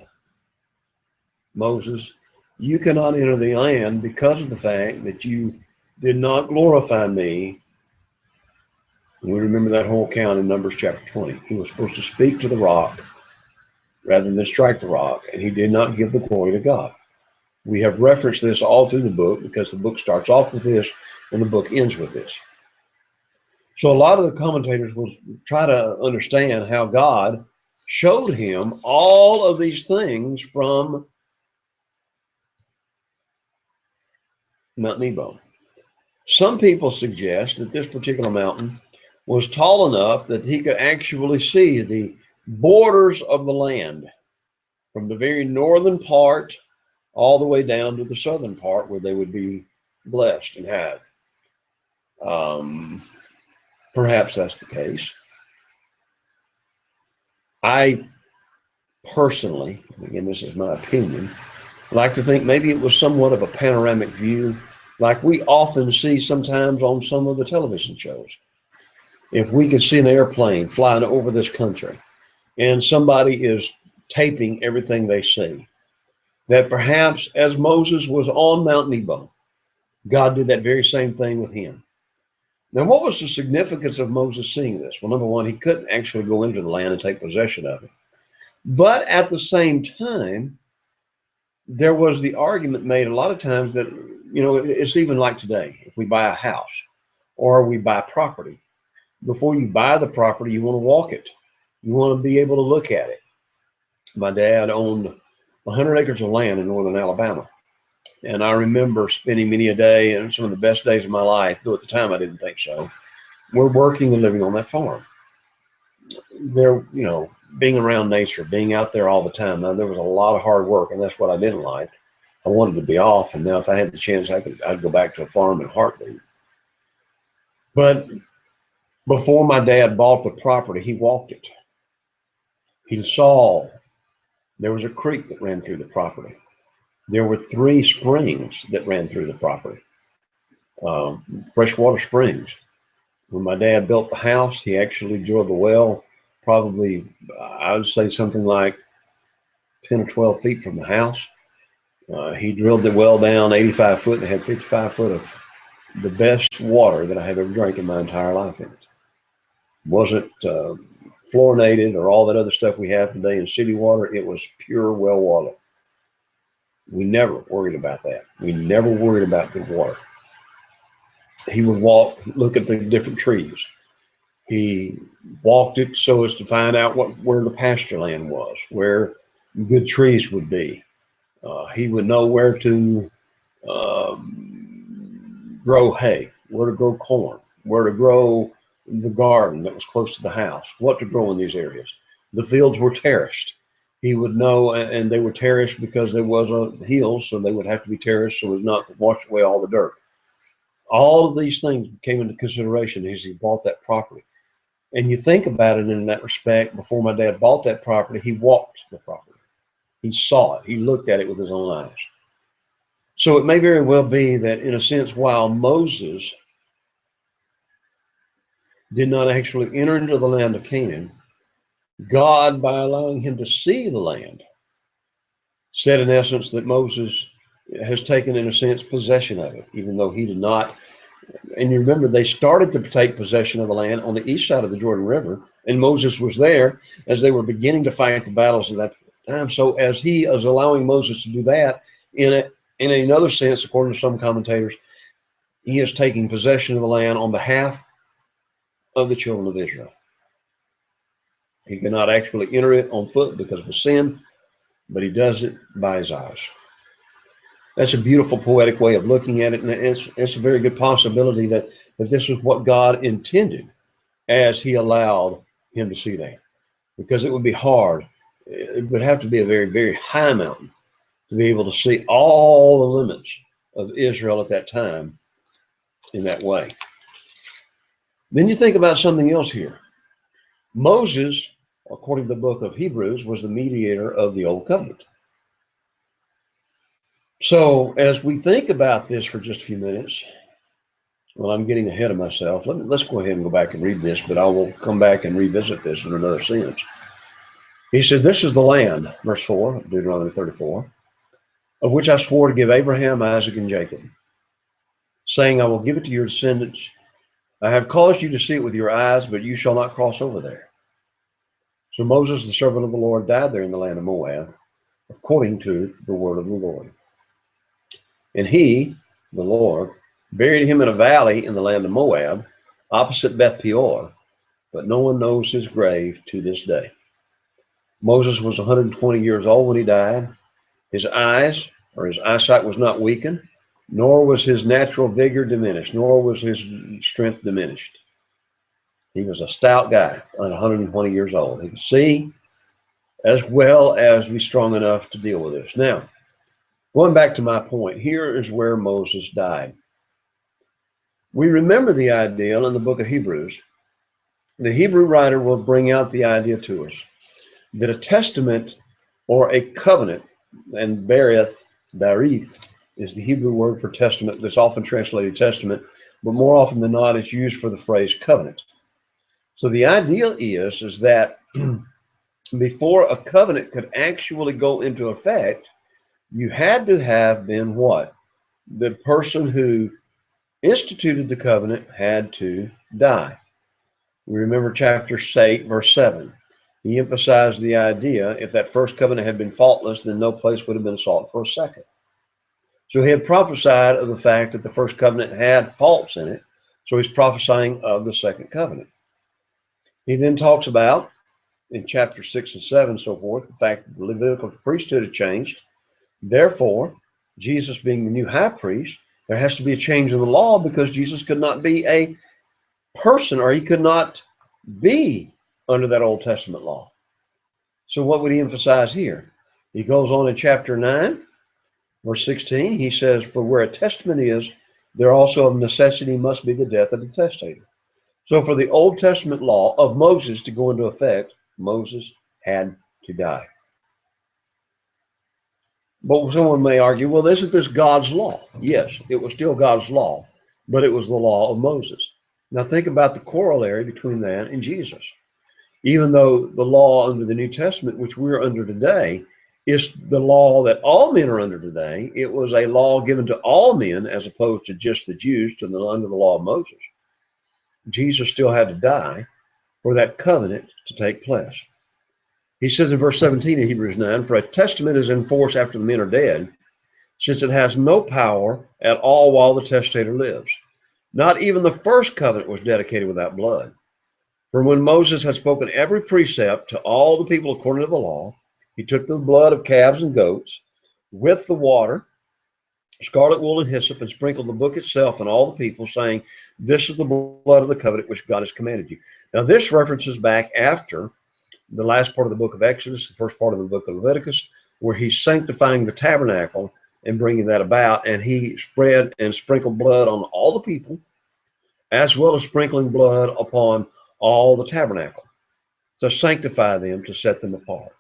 S2: Moses, you cannot enter the land because of the fact that you did not glorify me. And we remember that whole account in Numbers chapter 20. He was supposed to speak to the rock rather than strike the rock, and he did not give the glory to God. We have referenced this all through the book because the book starts off with this and the book ends with this. So a lot of the commentators will try to understand how God showed him all of these things from Mount Nebo. Some people suggest that this particular mountain was tall enough that he could actually see the borders of the land from the very northern part all the way down to the southern part where they would be blessed and had. Perhaps that's the case. I personally, again, this is my opinion, like to think maybe it was somewhat of a panoramic view, like we often see sometimes on some of the television shows. If we could see an airplane flying over this country and somebody is taping everything they see, that perhaps as Moses was on Mount Nebo, God did that very same thing with him. Now, what was the significance of Moses seeing this? Well, number one, he couldn't actually go into the land and take possession of it. But at the same time, there was the argument made a lot of times that, it's even like today, if we buy a house or we buy property, before you buy the property, you want to walk it. You want to be able to look at it. My dad owned 100 acres of land in northern Alabama. And I remember spending many a day and some of the best days of my life, though at the time I didn't think so. We're working and living on that farm. There, being around nature, being out there all the time. Now, there was a lot of hard work, and that's what I didn't like. I wanted to be off, and now if I had the chance, I'd go back to a farm in a heartbeat. But before my dad bought the property, he walked it. He saw there was a creek that ran through the property. There were 3 springs that ran through the property, freshwater springs. When my dad built the house, he actually drilled the well, probably, I would say something like 10 or 12 feet from the house. He drilled the well down 85 foot and had 55 foot of the best water that I have ever drank in my entire life in it. Wasn't fluorinated or all that other stuff we have today in city water. It was pure well water. We never worried about that. We never worried about good water. He would walk, look at the different trees. He walked it so as to find out where the pasture land was, where good trees would be. He would know where to grow hay, where to grow corn, where to grow the garden that was close to the house, what to grow in these areas. The fields were terraced. He would know, and they were terraced because there was a hill, so they would have to be terraced so as not to wash away all the dirt. All of these things came into consideration as he bought that property. And you think about it in that respect, before my dad bought that property, he walked the property. He saw it. He looked at it with his own eyes. So it may very well be that, in a sense, while Moses did not actually enter into the land of Canaan, God, by allowing him to see the land, said in essence that Moses has taken, in a sense, possession of it, even though he did not. And you remember, they started to take possession of the land on the east side of the Jordan River, and Moses was there as they were beginning to fight the battles of that time. So as he is allowing Moses to do that, in another sense, according to some commentators, he is taking possession of the land on behalf of the children of Israel. He cannot actually enter it on foot because of a sin, but he does it by his eyes. That's a beautiful poetic way of looking at it, and it's a very good possibility that this is what God intended as he allowed him to see that, because it would be hard. It would have to be a very, very high mountain to be able to see all the limits of Israel at that time in that way. Then you think about something else here. Moses, according to the book of Hebrews, was the mediator of the Old Covenant. So as we think about this for just a few minutes, well, I'm getting ahead of myself. Let's go ahead and go back and read this, but I will come back and revisit this in another sense. He said, this is the land, verse 4, Deuteronomy 34, of which I swore to give Abraham, Isaac, and Jacob, saying, I will give it to your descendants. I have caused you to see it with your eyes, but you shall not cross over there. So Moses, the servant of the Lord, died there in the land of Moab, according to the word of the Lord. And he, the Lord, buried him in a valley in the land of Moab, opposite Beth Peor, but no one knows his grave to this day. Moses was 120 years old when he died. His eyesight was not weakened. nor was his natural vigor diminished, nor was his strength diminished. He was a stout guy, 120 years old. He could see as well as be strong enough to deal with this. Now, going back to my point, here is where Moses died. We remember the idea in the book of Hebrews. The Hebrew writer will bring out the idea to us that a testament or a covenant, and berith is the Hebrew word for testament that's often translated testament, but more often than not, it's used for the phrase covenant. So the idea is that before a covenant could actually go into effect, you had to have been what? The person who instituted the covenant had to die. We remember chapter 8, verse 7. He emphasized the idea if that first covenant had been faultless, then no place would have been sought for a second. So he had prophesied of the fact that the first covenant had faults in it. So he's prophesying of the second covenant. He then talks about, in chapter 6 and 7, so forth, the fact that the Levitical priesthood had changed. Therefore, Jesus being the new high priest, there has to be a change in the law because Jesus could not be a person, or he could not be under that Old Testament law. So what would he emphasize here? He goes on in chapter 9, verse 16. He says, for where a testament is, there also of necessity must be the death of the testator. So for the Old Testament law of Moses to go into effect, Moses had to die. But someone may argue, well, isn't this God's law? Yes, it was still God's law, but it was the law of Moses. Now think about the corollary between that and Jesus. Even though the law under the New Testament, which we're under today, is the law that all men are under today, it was a law given to all men as opposed to just the Jews under the law of Moses. Jesus still had to die for that covenant to take place. He says in verse 17 of Hebrews 9, for a testament is in force after the men are dead, since it has no power at all while the testator lives. Not even the first covenant was dedicated without blood. For when Moses had spoken every precept to all the people according to the law, he took the blood of calves and goats with the water, scarlet wool and hyssop, and sprinkled the book itself and all the people, saying, this is the blood of the covenant which God has commanded you. Now this references back after the last part of the book of Exodus, the first part of the book of Leviticus, where he's sanctifying the tabernacle and bringing that about, and he spread and sprinkled blood on all the people, as well as sprinkling blood upon all the tabernacle to sanctify them, to set them apart.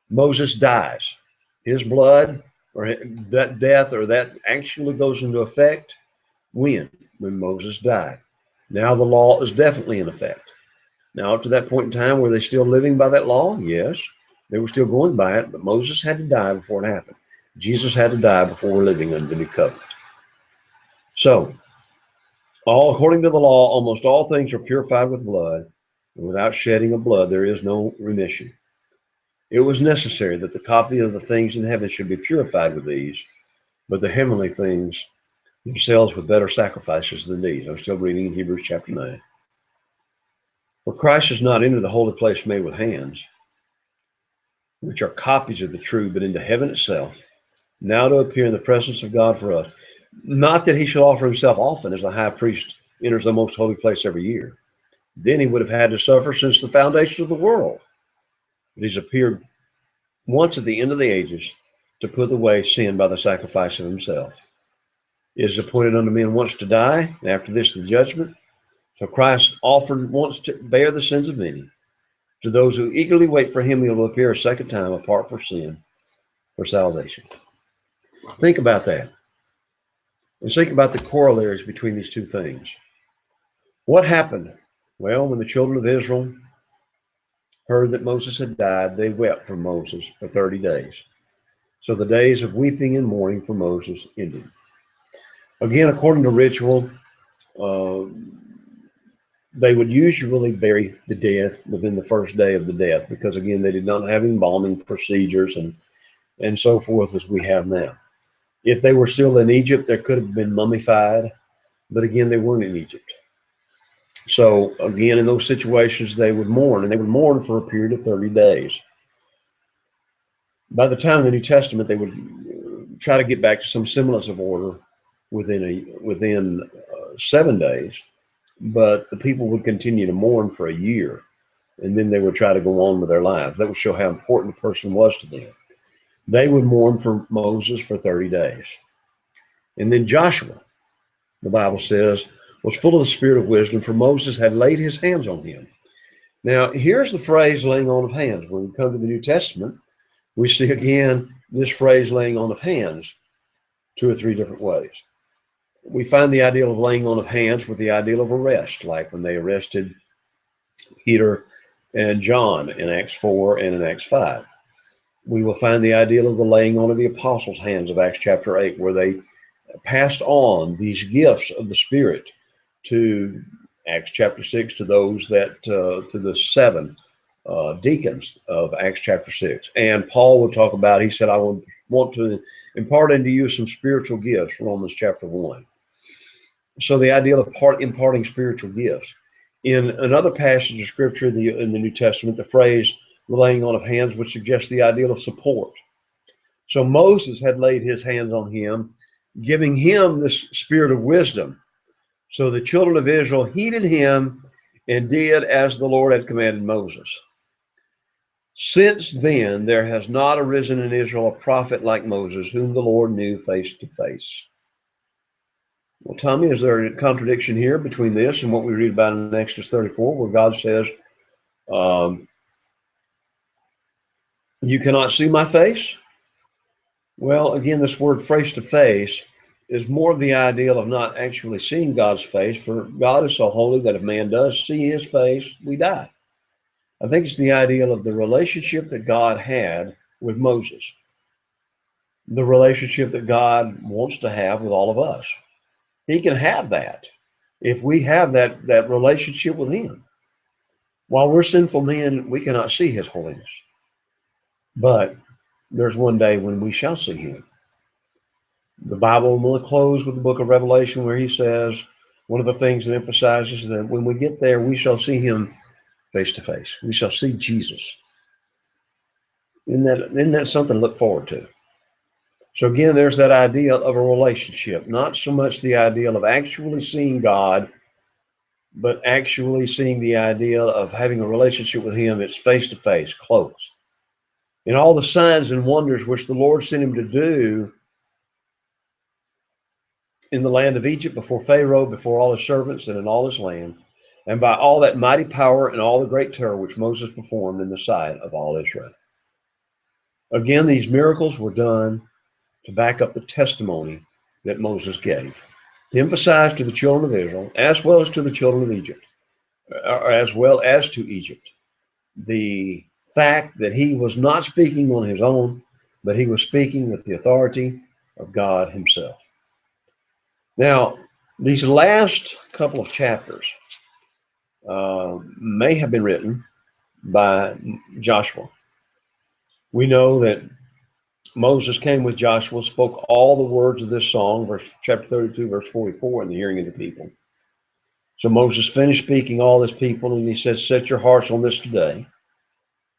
S2: Moses dies. His blood, or that death, or that actually goes into effect when Moses died. Now the law is definitely in effect. Now up to that point in time, were they still living by that law? Yes, they were still going by it, but Moses had to die before it happened. Jesus had to die before we're living under the new covenant. So, all according to the law, almost all things are purified with blood, and without shedding of blood, there is no remission. It was necessary that the copy of the things in heaven should be purified with these, but the heavenly things themselves with better sacrifices than these. I'm still reading in Hebrews chapter 9. For Christ has not entered the holy place made with hands, which are copies of the true, but into heaven itself, now to appear in the presence of God for us. Not that he shall offer himself often, as the high priest enters the most holy place every year. Then he would have had to suffer since the foundation of the world. But he's appeared once at the end of the ages to put away sin by the sacrifice of himself. It is appointed unto men once to die, and after this the judgment. So Christ offered once to bear the sins of many. To those who eagerly wait for him, he will appear a second time apart from sin for salvation. Think about that. And think about the corollaries between these two things. What happened? Well, when the children of Israel heard that Moses had died, they wept for Moses for 30 days. So the days of weeping and mourning for Moses ended. Again, according to ritual, they would usually bury the dead within the first day of the death, because again, they did not have embalming procedures and so forth as we have now. If they were still in Egypt, they could have been mummified, but again, they weren't in Egypt. So again, in those situations, they would mourn, and they would mourn for a period of 30 days. By the time of the New Testament, they would try to get back to some semblance of order within 7 days, but the people would continue to mourn for a year, and then they would try to go on with their lives. That would show how important the person was to them. They would mourn for Moses for 30 days. And then Joshua, the Bible says, was full of the spirit of wisdom, for Moses had laid his hands on him. Now, here's the phrase laying on of hands. When we come to the New Testament, we see again this phrase laying on of hands 2 or 3 different ways. We find the ideal of laying on of hands with the ideal of arrest, like when they arrested Peter and John in Acts 4 and in Acts 5. We will find the ideal of the laying on of the apostles' hands of Acts chapter 8, where they passed on these gifts of the Spirit to Acts chapter 6, to those that, to the 7 deacons of Acts chapter 6. And Paul would talk about, he said, I want to impart unto you some spiritual gifts, Romans chapter 1. So the idea of imparting spiritual gifts. In another passage of scripture in the New Testament, the phrase the laying on of hands would suggest the ideal of support. So Moses had laid his hands on him, giving him this spirit of wisdom. So the children of Israel heeded him and did as the Lord had commanded Moses. Since then, there has not arisen in Israel a prophet like Moses, whom the Lord knew face to face. Well, Tommy, is there a contradiction here between this and what we read about in Exodus 34, where God says, you cannot see my face? Well, again, this word face to face is more the ideal of not actually seeing God's face, for God is so holy that if man does see his face, we die. I think it's the ideal of the relationship that God had with Moses, the relationship that God wants to have with all of us. He can have that if we have that relationship with him. While we're sinful men, we cannot see his holiness. But there's one day when we shall see him. The Bible will close with the book of Revelation, where he says, one of the things that emphasizes that when we get there, we shall see him face to face. We shall see Jesus. Isn't that something to look forward to? So again, there's that idea of a relationship, not so much the ideal of actually seeing God, but actually seeing the idea of having a relationship with him. It's face to face, close. And all the signs and wonders which the Lord sent him to do in the land of Egypt, before Pharaoh, before all his servants, and in all his land, and by all that mighty power and all the great terror which Moses performed in the sight of all Israel. Again, these miracles were done to back up the testimony that Moses gave, to emphasize to the children of Israel, as well as to the children of Egypt, or as well as to Egypt, the fact that he was not speaking on his own, but he was speaking with the authority of God himself. Now, these last couple of chapters may have been written by Joshua. We know that Moses came with Joshua, spoke all the words of this song, chapter 32, verse 44, in the hearing of the people. So Moses finished speaking all this people, and he says, set your hearts on this today.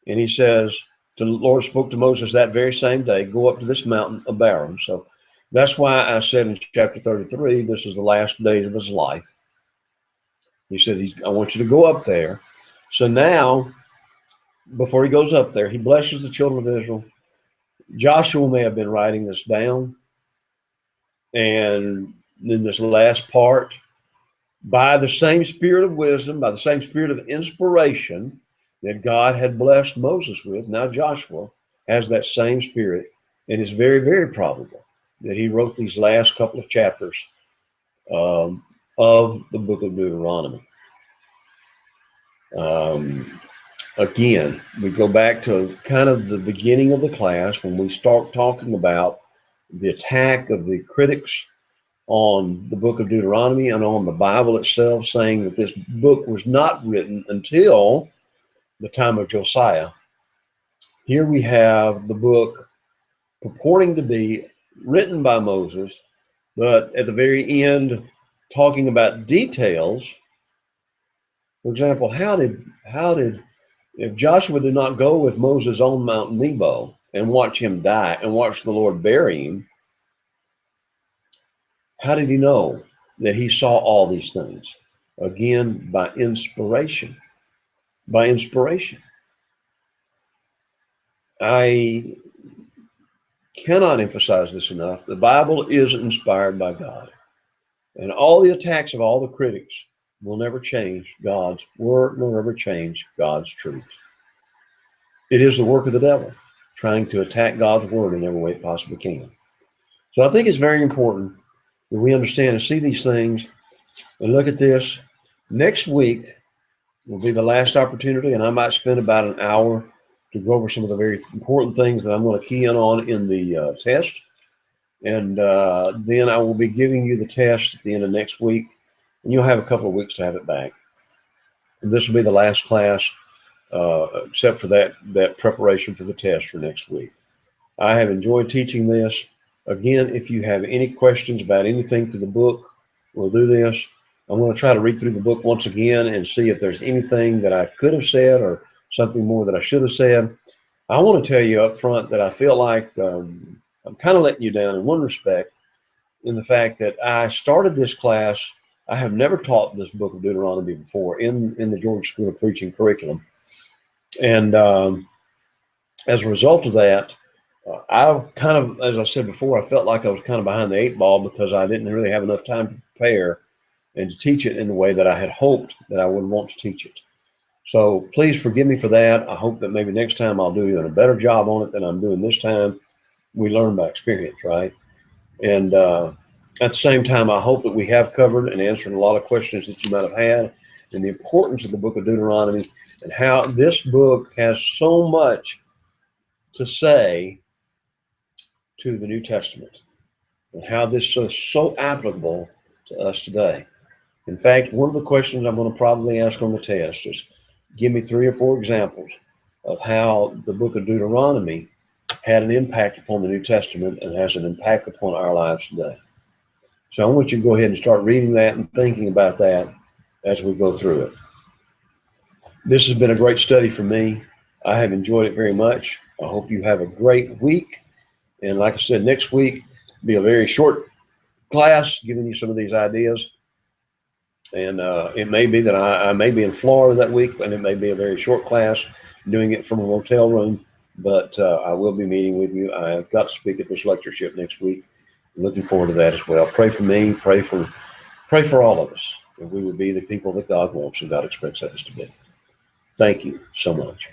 S2: And he says, the Lord spoke to Moses that very same day, go up to this mountain of Abarim. So that's why I said in chapter 33, this is the last days of his life. He said, I want you to go up there. So now, before he goes up there, he blesses the children of Israel. Joshua may have been writing this down. And in this last part, by the same spirit of wisdom, by the same spirit of inspiration that God had blessed Moses with, now Joshua has that same spirit. And it's very, very probable that he wrote these last couple of chapters of the book of Deuteronomy. Again, we go back to kind of the beginning of the class when we start talking about the attack of the critics on the book of Deuteronomy and on the Bible itself, saying that this book was not written until the time of Josiah. Here we have the book purporting to be written by Moses, but at the very end, talking about details. For example, how did if Joshua did not go with Moses on Mount Nebo and watch him die and watch the Lord bury him, How did he know that he saw all these things? Again, by inspiration. By inspiration. I cannot emphasize this enough. The Bible is inspired by God. And all the attacks of all the critics will never change God's word, nor ever change God's truth. It is the work of the devil, trying to attack God's word in every way it possibly can. So I think it's very important that we understand and see these things and look at this. Next week will be the last opportunity, and I might spend about an hour to go over some of the very important things that I'm going to key in on in the test. And then I will be giving you the test at the end of next week, and you'll have a couple of weeks to have it back. And this will be the last class, except for that preparation for the test for next week. I have enjoyed teaching this. Again, if you have any questions about anything through the book, we'll do this. I'm going to try to read through the book once again and see if there's anything that I could have said or something more that I should have said. I want to tell you up front that I feel like I'm kind of letting you down in one respect, in the fact that I started this class. I have never taught this book of Deuteronomy before in the Georgia School of Preaching curriculum. And as a result of that, I kind of, as I said before, I felt like I was kind of behind the eight ball because I didn't really have enough time to prepare and to teach it in the way that I had hoped that I would want to teach it. So please forgive me for that. I hope that maybe next time I'll do even a better job on it than I'm doing this time. We learn by experience, right? And at the same time, I hope that we have covered and answered a lot of questions that you might have had, and the importance of the book of Deuteronomy and how this book has so much to say to the New Testament and how this is so applicable to us today. In fact, one of the questions I'm going to probably ask on the test is give me 3 or 4 examples of how the book of Deuteronomy had an impact upon the New Testament and has an impact upon our lives today. So I want you to go ahead and start reading that and thinking about that as we go through it. This has been a great study for me. I have enjoyed it very much. I hope you have a great week. And like I said, next week will be a very short class giving you some of these ideas. And it may be that I may be in Florida that week, and it may be a very short class, doing it from a motel room. But I will be meeting with you. I've got to speak at this lectureship next week. I'm looking forward to that as well. Pray for me. Pray for all of us, that we would be the people that God wants and God expects us to be. Thank you so much.